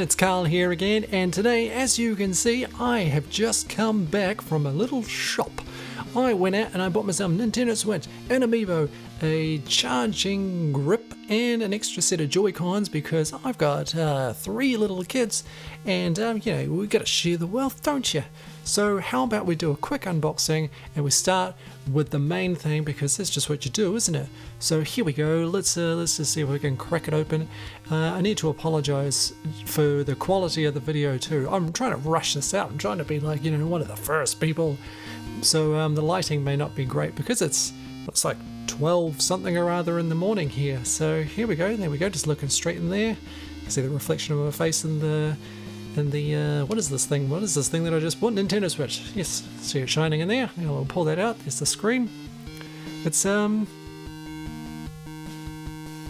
it's Carl here again, and today, as you can see, I have just come back from a little shop. I went out and I bought myself a Nintendo Switch, an Amiibo, a charging grip, and an extra set of Joy-Cons because I've got 3 little kids, and we've got to share the wealth, don't you? So how about we do a quick unboxing and we start with the main thing, because that's just what you do, isn't it? So here we go. Let's just see if we can crack it open. I need to apologize for the quality of the video too. I'm trying to rush this out. I'm trying to be like, one of the first people. So the lighting may not be great because it's like 12 something or other in the morning here. So here we go. There we go. Just looking straight in there. You can see the reflection of my face in the what is this thing? What is this thing that I just bought? Nintendo Switch. Yes, see it shining in there. I'll pull that out. There's the screen. It's there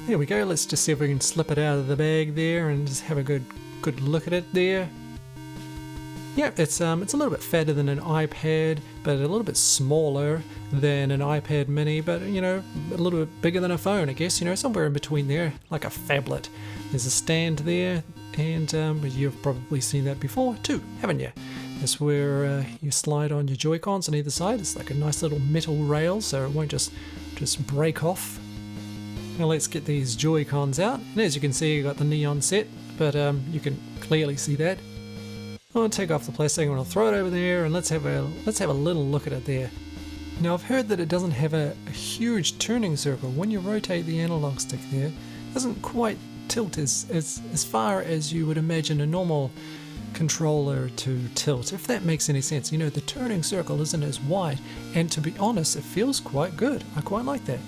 we go. Let's just see if we can slip it out of the bag there and just have a good look at it there. Yeah, it's a little bit fatter than an iPad, but a little bit smaller than an iPad mini, but a little bit bigger than a phone, I guess, somewhere in between there, like a phablet. There's a stand there, and you've probably seen that before too, haven't you? That's where you slide on your Joy-Cons on either side. It's like a nice little metal rail, so it won't just break off. Now let's get these Joy-Cons out, and as you can see, you got the neon set, but you can clearly see that. I'll take off the plastic and I'll throw it over there, and let's have a little look at it there. Now I've heard that it doesn't have a huge turning circle. When you rotate the analog stick there, it doesn't quite tilt as far as you would imagine a normal controller to tilt, if that makes any sense. The turning circle isn't as wide, and to be honest, it feels quite good. I quite like that.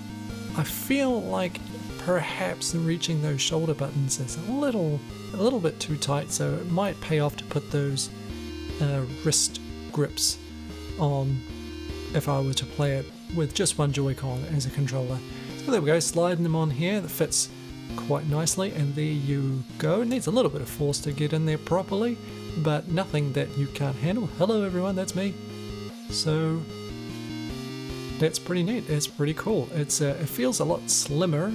I feel like perhaps reaching those shoulder buttons is a little bit too tight, so it might pay off to put those wrist grips on if I were to play it with just one Joy-Con as a controller. So there we go, sliding them on here. That fits quite nicely, and there you go. It needs a little bit of force to get in there properly, but nothing that you can't handle. Hello everyone, that's me. So that's pretty neat. It's pretty cool. It feels a lot slimmer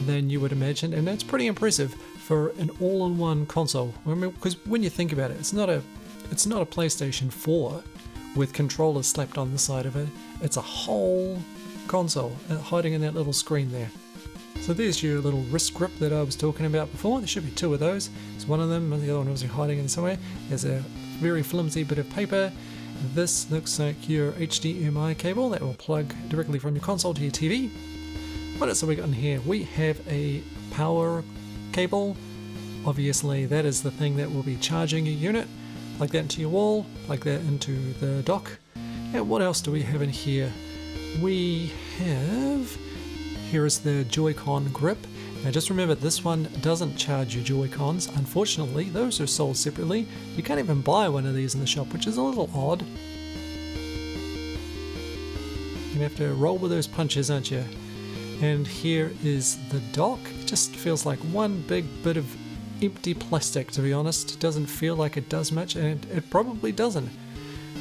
than you would imagine, and that's pretty impressive for an all-in-one console. I mean, because when you think about it, it's not a PlayStation 4 with controllers slapped on the side of it. It's a whole console hiding in that little screen there. So there's your little wrist grip that I was talking about before. There should be 2 of those. There's one of them, and the other one was hiding in somewhere. There's a very flimsy bit of paper. This looks like your HDMI cable that will plug directly from your console to your TV. What else have we got in here? We have a power cable. Obviously that is the thing that will be charging your unit. Plug that into your wall, plug that into the dock. And what else do we have in here? Here is the Joy-Con grip. Now just remember, this one doesn't charge your Joy-Cons. Unfortunately, those are sold separately. You can't even buy one of these in the shop, which is a little odd. You're gonna have to roll with those punches, aren't you? And here is the dock. It just feels like one big bit of empty plastic, to be honest. It doesn't feel like it does much, and it probably doesn't.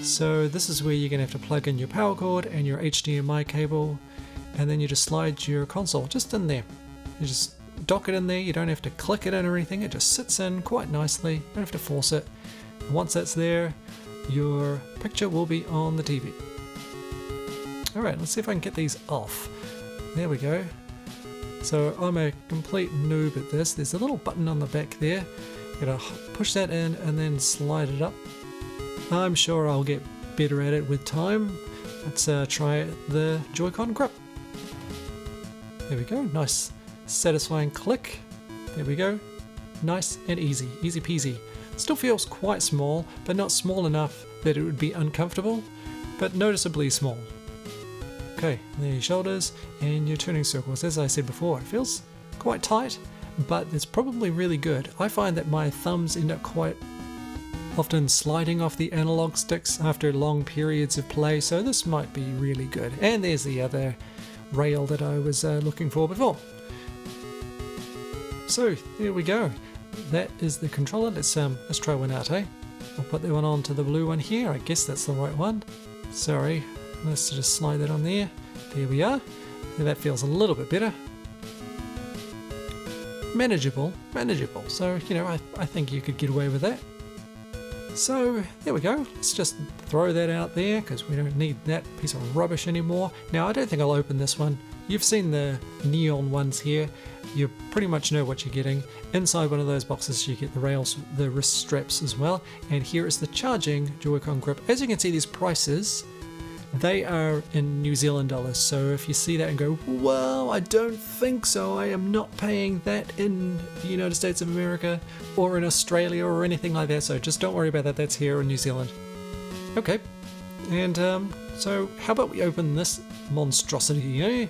So this is where you're going to have to plug in your power cord and your HDMI cable, and then you just slide your console just in there. You just dock it in there. You don't have to click it in or anything. It just sits in quite nicely. You don't have to force it. And once that's there, your picture will be on the TV. Alright, let's see if I can get these off. There we go. So I'm a complete noob at this. There's a little button on the back there. You gotta push that in and then slide it up. I'm sure I'll get better at it with time. Let's try the Joy-Con grip. There we go. Nice, satisfying click. There we go. Nice and easy. Easy peasy. Still feels quite small, but not small enough that it would be uncomfortable, but noticeably small. Okay, there your shoulders and your turning circles. As I said before, it feels quite tight, but it's probably really good. I find that my thumbs end up quite often sliding off the analog sticks after long periods of play, so this might be really good. And there's the other rail that I was looking for before. So there we go. That is the controller. Let's try one out, eh? I'll put that one onto the blue one here. I guess that's the right one. Sorry. Let's just slide that on there. There we are. That feels a little bit better. manageable. So, you know, I think you could get away with that. So there we go. Let's just throw that out there because we don't need that piece of rubbish anymore. Now I don't think I'll open this one. You've seen the neon ones here. You pretty much know what you're getting. Inside one of those boxes you get the rails, the wrist straps as well. And here is the charging Joy-Con grip. As you can see, these prices, they are in New Zealand dollars. So if you see that and go, well, I don't think so. I am not paying that in the United States of America or in Australia or anything like that. So just don't worry about that. That's here in New Zealand. Okay. And so how about we open this monstrosity, eh?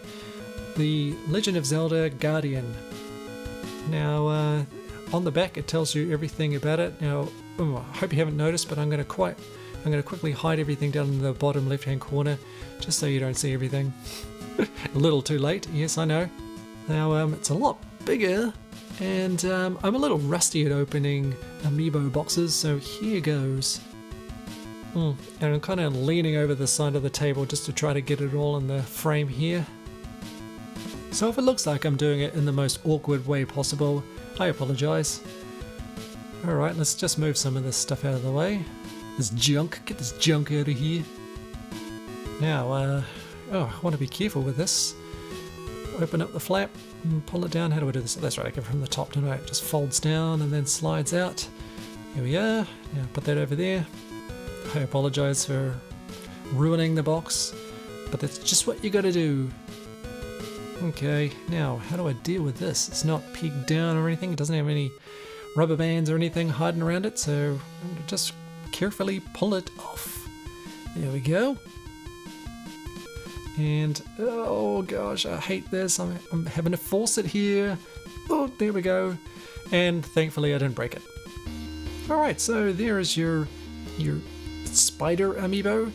The Legend of Zelda Guardian. Now, on the back it tells you everything about it. Now, I hope you haven't noticed, but I'm going to quickly hide everything down in the bottom left-hand corner, just so you don't see everything. A little too late, yes, I know. Now, it's a lot bigger, and I'm a little rusty at opening Amiibo boxes, so here goes. And I'm kind of leaning over the side of the table just to try to get it all in the frame here. So if it looks like I'm doing it in the most awkward way possible, I apologize. Alright, let's just move some of this stuff out of the way. This junk, get this junk out of here. Now, I want to be careful with this. Open up the flap and pull it down. How do I do this? That's right, I go from the top, don't I? It just folds down and then slides out. Here we are. Now put that over there. I apologize for ruining the box, but that's just what you gotta do. Okay, now how do I deal with this? It's not pegged down or anything. It doesn't have any rubber bands or anything hiding around it, so I'm gonna just carefully pull it off. There we go. And oh gosh, I hate this. I'm having to force it here. Oh, there we go. And thankfully I didn't break it. Alright, so there is your spider amiibo.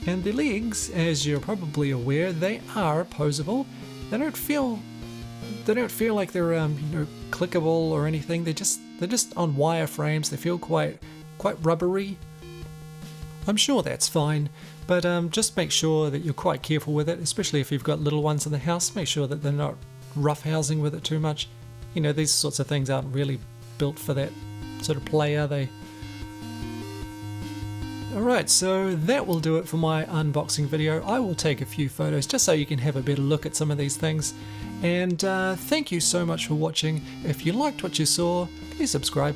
And the legs, as you're probably aware, they are posable. They don't feel like they're clickable or anything. They're just on wireframes. They feel quite rubbery. I'm sure that's fine, but just make sure that you're quite careful with it, especially if you've got little ones in the house. Make sure that they're not roughhousing with it too much. You know, these sorts of things aren't really built for that sort of play, are they? Alright, so that will do it for my unboxing video. I will take a few photos just so you can have a better look at some of these things. And thank you so much for watching. If you liked what you saw, please subscribe.